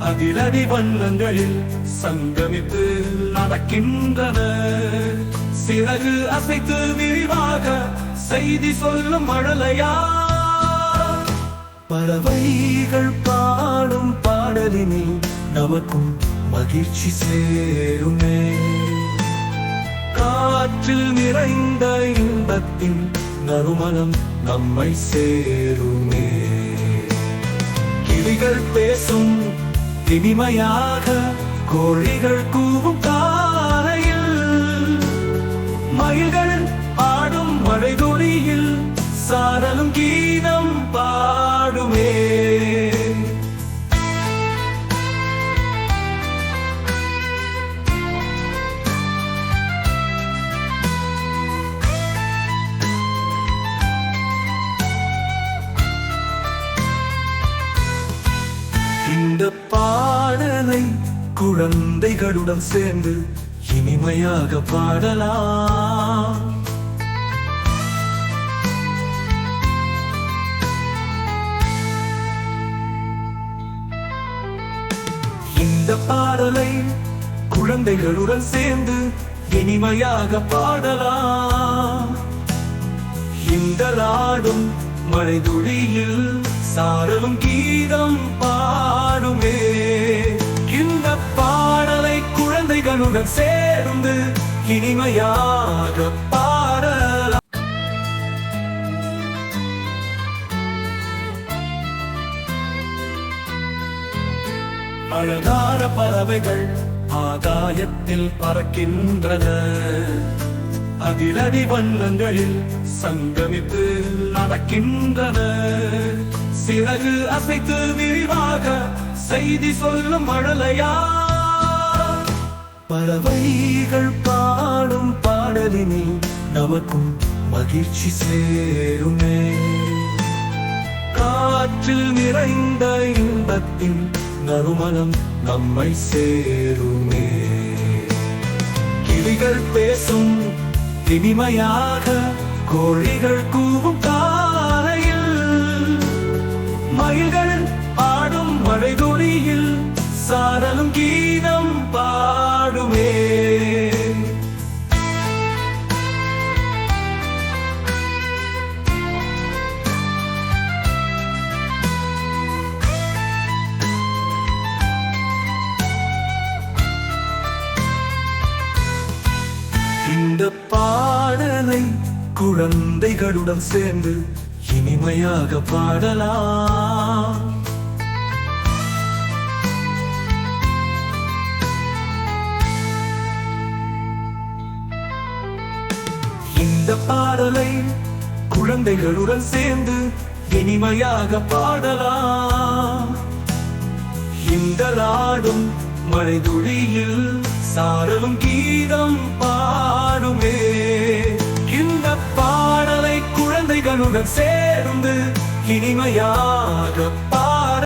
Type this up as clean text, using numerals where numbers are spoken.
அதிரடி வண்ணங்களில் சங்கமித்து நடக்கின்றன. சிறகு அசைத்து விரிவாக செய்தி சொல்லும் மழலையா. பறவைகள் பாடும் பாடலினில் நமக்கும் மகிழ்ச்சி சேருமே. காற்றில் நிறைந்த இன்பத்தின் நறுமணம் நம்மை சேருமே. கிளிகள் பேசும் இனிமையாக, கோழிகள் கூவும் காலையில், மயில்கள் ஆடும் மழைதுளியில் சாரலும் கீதம் பாடுமே. இந்த பாடலை குழந்தைகளுடன் சேர்ந்து இனிமையாக பாடலாம். இந்த பாடலை குழந்தைகளுடன் சேர்ந்து இனிமையாக பாடலாம். இந்த நாடும் மழைதுளியில் சாரலும் கீதம் பாடுமே. இந்த பாடலை குழந்தைகளுடன் சேர்ந்து இனிமையாக பாடலாம். அழகான பறவைகள் ஆகாயத்தில் பறக்கின்றன. அதிரடி வண்ணங்களில் சங்கமித்து நடக்கின்றன. சிறகு அசைத்து விரிவாக செய்தி சொல்லும் மழலையா. பறவைகள் பாடும் பாடலினில் நமக்கும் மகிழ்ச்சி சேருமே. காற்றில் நிறைந்த இன்பத்தின் நறுமணம் நம்மை சேருமே. கிளிகள் பேசும் இனிமையாக, கோழிகள் கூவும் காலையில், மயில்கள் ஆடும் மழைதுளியில் சாரலும் கீதம் பாடுமே. இந்த பாடலை குழந்தைகளுடன் சேர்ந்து இனிமையாக பாடலாம். இந்த பாடலை குழந்தைகளுடன் சேர்ந்து இனிமையாக பாடலாம். இந்த நாடும் மழைதுளியில் சாரலும் கீதம் பாடுமே. இந்த பாடலை குழந்தைகளுடன் சேர்ந்து இனிமையாக